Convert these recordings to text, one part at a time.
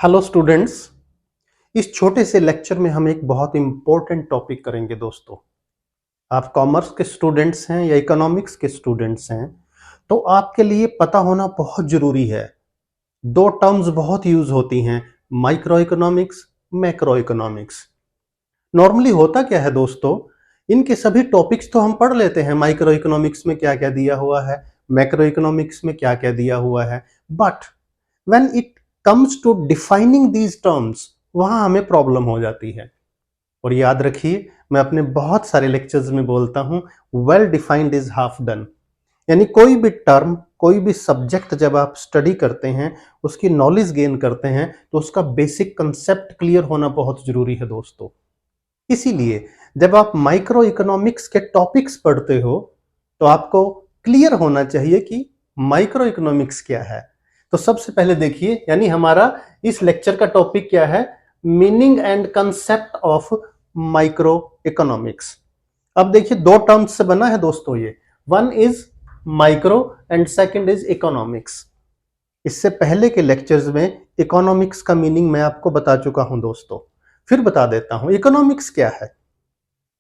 Hello students. इस छोटे से लेक्चर में हम एक बहुत इंपॉर्टेंट टॉपिक करेंगे दोस्तों। आप कॉमर्स के स्टूडेंट्स हैं या इकोनॉमिक्स के स्टूडेंट्स हैं तो आपके लिए पता होना बहुत जरूरी है। दो टर्म्स बहुत यूज होती हैं, micro economics, macro economics. Normally होता क्या है दोस्तों, इनके सभी टॉपिक्स तो हम पढ़ लेते हैं, माइक्रो इकोनॉमिक्स में क्या क्या दिया हुआ है, मैक्रो इकोनॉमिक्स में क्या क्या दिया हुआ है, but when it comes to defining these terms वहां हमें प्रॉब्लम हो जाती है। और याद रखिए, मैं अपने बहुत सारे लेक्चर्स में बोलता हूं, well defined is half done. यानी कोई भी टर्म, कोई भी सब्जेक्ट जब आप स्टडी करते हैं, उसकी नॉलेज गेन करते हैं, तो उसका बेसिक कंसेप्ट क्लियर होना बहुत जरूरी है दोस्तों। इसीलिए जब आप माइक्रो इकोनॉमिक्स के टॉपिक्स पढ़ते हो तो आपको क्लियर होना चाहिए कि माइक्रो इकोनॉमिक्स क्या है। तो सबसे पहले देखिए, यानी हमारा इस लेक्चर का टॉपिक क्या है, meaning and concept of micro economics. अब देखिए, दो टर्म्स से बना है दोस्तों ये, one is micro and second is economics. इससे पहले के लेक्चर्स में इकोनॉमिक्स का मीनिंग मैं आपको बता चुका हूं दोस्तों, फिर बता देता हूं इकोनॉमिक्स क्या है।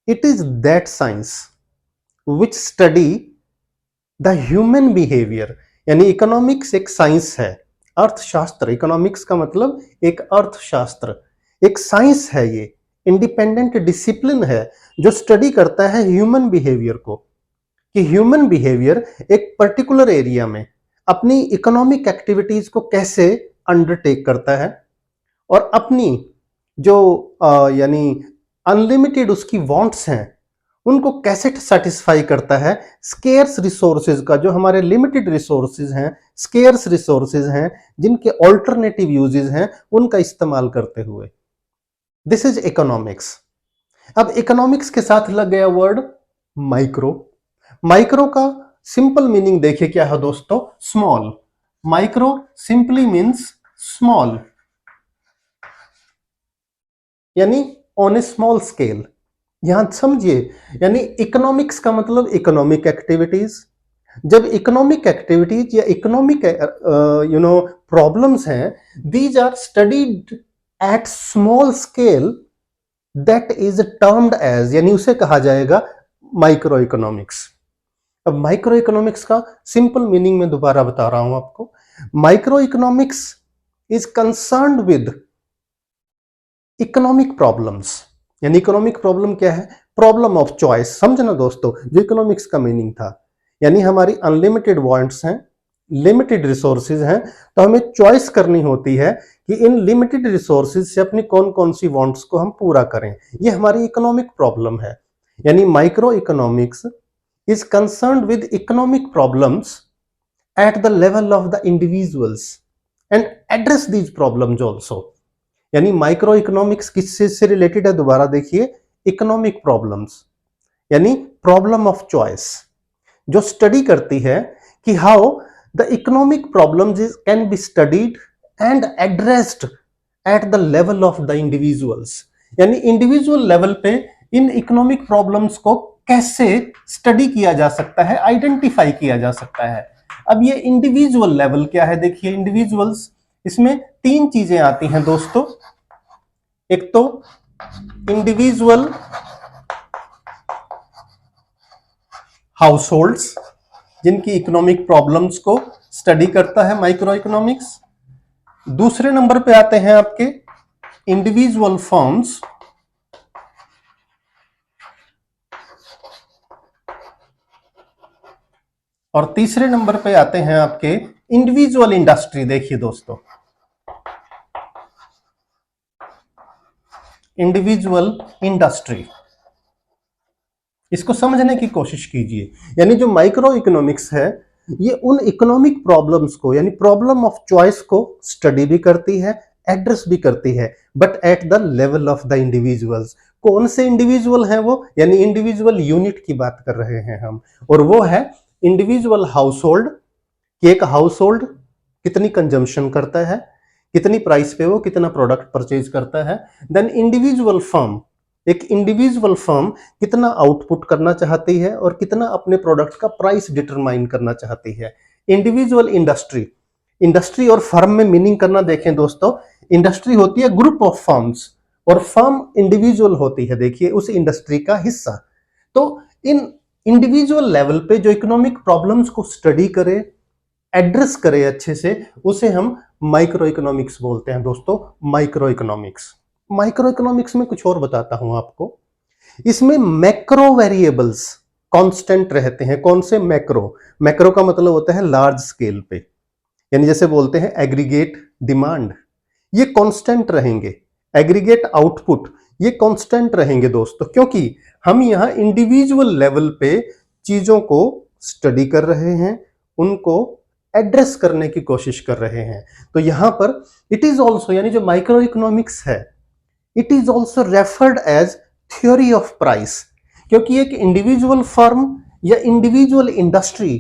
It is that science which study the human behaviour. यानी इकोनॉमिक्स एक साइंस है, अर्थशास्त्र। इकोनॉमिक्स का मतलब एक अर्थशास्त्र, एक साइंस है, ये इंडिपेंडेंट डिसिप्लिन है जो स्टडी करता है ह्यूमन बिहेवियर को, कि ह्यूमन बिहेवियर एक पर्टिकुलर एरिया में अपनी इकोनॉमिक एक्टिविटीज को कैसे अंडरटेक करता है और अपनी जो यानी अनलिमिटेड उसकी वांट्स हैं उनको कैसे सेटिस्फाई करता है। स्केर्स रिसोर्सेज का, जो हमारे लिमिटेड रिसोर्सेज हैं, स्केर्स रिसोर्सेज हैं, जिनके ऑल्टरनेटिव यूजेस हैं, उनका इस्तेमाल करते हुए। This is economics. अब इकोनॉमिक्स के साथ लग गया वर्ड माइक्रो। माइक्रो का सिंपल मीनिंग देखिए क्या है दोस्तों, small. Micro simply means small, यानी ऑन ए स्मॉल स्केल। यहां समझिए, यानी इकोनॉमिक्स का मतलब इकोनॉमिक एक्टिविटीज। जब इकोनॉमिक एक्टिविटीज या इकोनॉमिक प्रॉब्लम्स हैं, these are studied at small scale, that is termed as, यानी उसे कहा जाएगा माइक्रो इकोनॉमिक्स। अब माइक्रो इकोनॉमिक्स का सिंपल मीनिंग में दोबारा बता रहा हूं आपको। Micro economics is concerned with economic problems. यानी इकोनॉमिक प्रॉब्लम क्या है, प्रॉब्लम ऑफ चॉइस। समझना दोस्तों, जो इकोनॉमिक्स का मीनिंग था, यानी हमारी अनलिमिटेड वांट्स हैं, लिमिटेड रिसोर्सेज हैं, तो हमें चॉइस करनी होती है कि इन लिमिटेड रिसोर्सेज से अपनी कौन कौन सी वांट्स को हम पूरा करें। ये हमारी इकोनॉमिक प्रॉब्लम है। यानी micro economics is concerned with economic problems at the level of the individuals and address these problems also. यानी माइक्रो इकोनॉमिक्स किस चीज से रिलेटेड है, दोबारा देखिए, इकोनॉमिक प्रॉब्लम्स, यानी प्रॉब्लम ऑफ चॉइस, जो स्टडी करती है कि how the economic problems can be studied and addressed at the level of the individuals. यानी इंडिविजुअल लेवल पे इन इकोनॉमिक प्रॉब्लम्स को कैसे स्टडी किया जा सकता है, आइडेंटिफाई किया जा सकता है। अब ये इंडिविजुअल लेवल क्या है, देखिए इंडिविजुअल्स, इसमें तीन चीजें आती हैं दोस्तों। एक तो इंडिविजुअल हाउसहोल्ड्स, जिनकी इकोनॉमिक प्रॉब्लम्स को स्टडी करता है माइक्रो इकोनॉमिक्स। दूसरे नंबर पे आते हैं आपके इंडिविजुअल फर्म्स, और तीसरे नंबर पे आते हैं आपके इंडिविजुअल इंडस्ट्री। देखिए दोस्तों, इंडिविजुअल इंडस्ट्री, इसको समझने की कोशिश कीजिए। यानी जो माइक्रो इकोनॉमिक्स है, ये उन इकोनॉमिक प्रॉब्लम्स को, यानी प्रॉब्लम ऑफ चॉइस को स्टडी भी करती है, एड्रेस भी करती है, but at the level of the individuals. कौन से इंडिविजुअल हैं वो, यानी इंडिविजुअल यूनिट की बात कर रहे हैं हम, और वो है इंडिविजुअल हाउसहोल्ड, कि एक हाउसहोल्ड कितनी कंजम्पशन करता है, कितनी प्राइस पे वो कितना प्रोडक्ट परचेज करता है। देन इंडिविजुअल फर्म, एक इंडिविजुअल फर्म कितना आउटपुट करना चाहती है और कितना अपने प्रोडक्ट का प्राइस डिटरमाइन करना चाहती है। इंडिविजुअल इंडस्ट्री, इंडस्ट्री और फर्म में मीनिंग करना देखें दोस्तों, इंडस्ट्री होती है ग्रुप ऑफ फर्म्स और फर्म इंडिविजुअल होती है, देखिए उस इंडस्ट्री का हिस्सा। तो इन इंडिविजुअल लेवल पे जो इकोनॉमिक प्रॉब्लम्स को स्टडी करे, एड्रेस करे अच्छे से, उसे हम माइक्रो इकोनॉमिक्स बोलते हैं दोस्तों। माइक्रो इकोनॉमिक्स, माइक्रो इकोनॉमिक्स में कुछ और बताता हूं आपको। इसमें मैक्रो वेरिएबल्स कांस्टेंट रहते हैं। कौन से? मैक्रो। मैक्रो का मतलब होता है लार्ज स्केल पे, यानी जैसे बोलते हैं एग्रीगेट डिमांड, ये कांस्टेंट रहेंगे। एग्रीगेट आउटपुट, ये कांस्टेंट रहेंगे दोस्तों, क्योंकि हम यहां इंडिविजुअल लेवल पे चीजों को स्टडी कर रहे हैं, उनको एड्रेस करने की कोशिश कर रहे हैं। तो यहां पर इट इज ऑल्सो, यानी जो माइक्रो इकोनॉमिक्स है, it is also referred as theory of price, क्योंकि एक इंडिविजुअल फर्म या इंडिविजुअल इंडस्ट्री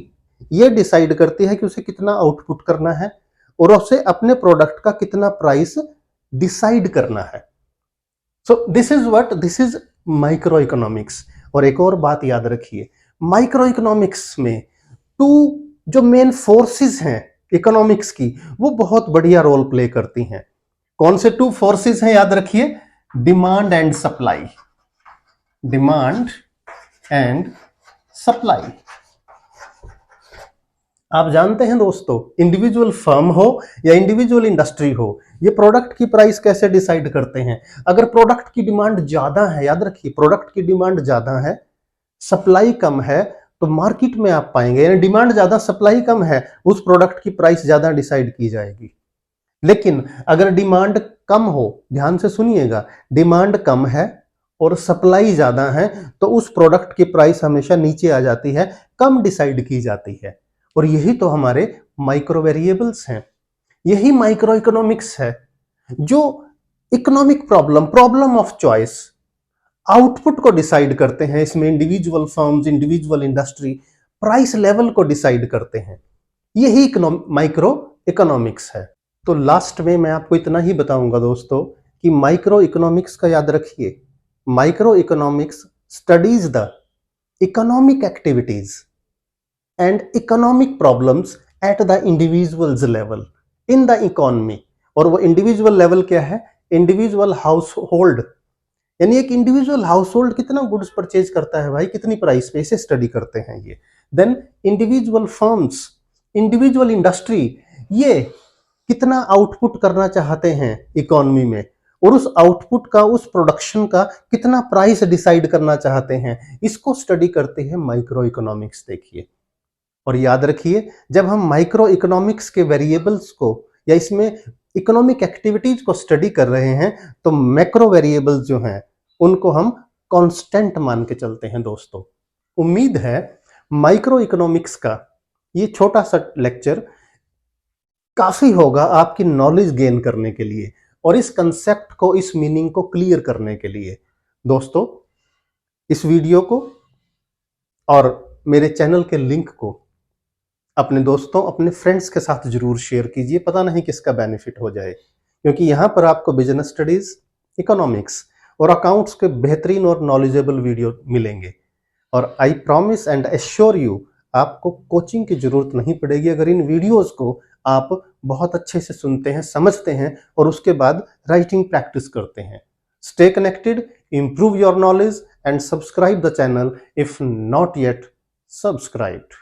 ये डिसाइड करती है कि उसे कितना आउटपुट करना है और उसे अपने प्रोडक्ट का कितना प्राइस डिसाइड करना है। So this is what, this is micro economics. और एक और बात याद रखिए, माइक्रो इकोनॉमिक्स में टू जो मेन फोर्सेस हैं इकोनॉमिक्स की, वो बहुत बढ़िया रोल प्ले करती हैं। कौन से टू फोर्सेस हैं? याद रखिए, demand and supply. Demand and supply. आप जानते हैं दोस्तों, इंडिविजुअल फर्म हो या इंडिविजुअल इंडस्ट्री हो, ये प्रोडक्ट की प्राइस कैसे डिसाइड करते हैं? अगर प्रोडक्ट की डिमांड ज्यादा है, याद रखिए प्रोडक्ट की डिमांड ज्यादा है, सप्लाई कम है, तो मार्केट में आप पाएंगे, यानी डिमांड ज्यादा सप्लाई कम है, उस प्रोडक्ट की प्राइस ज्यादा डिसाइड की जाएगी। लेकिन अगर डिमांड कम हो, ध्यान से सुनिएगा, डिमांड कम है और सप्लाई ज्यादा है, तो उस प्रोडक्ट की प्राइस हमेशा नीचे आ जाती है, कम डिसाइड की जाती है। और यही तो हमारे माइक्रो वेरिएबल्स हैं, यही माइक्रो इकोनॉमिक्स है जो economic problem, problem of choice, output को डिसाइड करते हैं। इसमें individual firms, individual industry price level को डिसाइड करते हैं। यही माइक्रो इकोनॉमिक्स है। तो लास्ट में मैं आपको इतना ही बताऊंगा दोस्तों कि माइक्रो इकोनॉमिक्स का याद रखिए, micro economics studies the economic activities and economic problems at the individuals level in the economy. और वो इंडिविजुअल लेवल क्या है? इंडिविजुअल हाउस होल्ड, यानी एक इंडिविजुअल हाउस होल्ड कितना गुड्स परचेज करता है भाई, कितनी प्राइस पे, इसे स्टडी करते हैं ये। Then individual firms, individual industry, ये कितना आउटपुट करना चाहते हैं इकोनॉमी में, और उस आउटपुट का, उस प्रोडक्शन का कितना प्राइस डिसाइड करना चाहते हैं, इसको स्टडी करते हैं माइक्रो इकोनॉमिक्स। देखिए और याद रखिए, जब हम माइक्रो इकोनॉमिक्स के वेरिएबल्स को या इसमें इकोनॉमिक एक्टिविटीज को स्टडी कर रहे हैं, तो मैक्रो वेरिएबल्स जो हैं उनको हम कांस्टेंट मान के चलते हैं दोस्तों। उम्मीद है माइक्रो इकोनॉमिक्स का ये छोटा सा लेक्चर काफी होगा आपकी नॉलेज गेन करने के लिए और इस कंसेप्ट को, इस मीनिंग को क्लियर करने के लिए। दोस्तों इस वीडियो को और मेरे चैनल के लिंक को अपने दोस्तों, अपने फ्रेंड्स के साथ जरूर शेयर कीजिए, पता नहीं किसका बेनिफिट हो जाए, क्योंकि यहाँ पर आपको बिजनेस स्टडीज, इकोनॉमिक्स और अकाउंट्स के बेहतरीन और नॉलेजेबल वीडियो मिलेंगे। और I promise and assure you, आपको कोचिंग की जरूरत नहीं पड़ेगी अगर इन वीडियोस को आप बहुत अच्छे से सुनते हैं, समझते हैं और उसके बाद राइटिंग प्रैक्टिस करते हैं। Stay connected, improve your knowledge and subscribe the channel if not yet subscribed.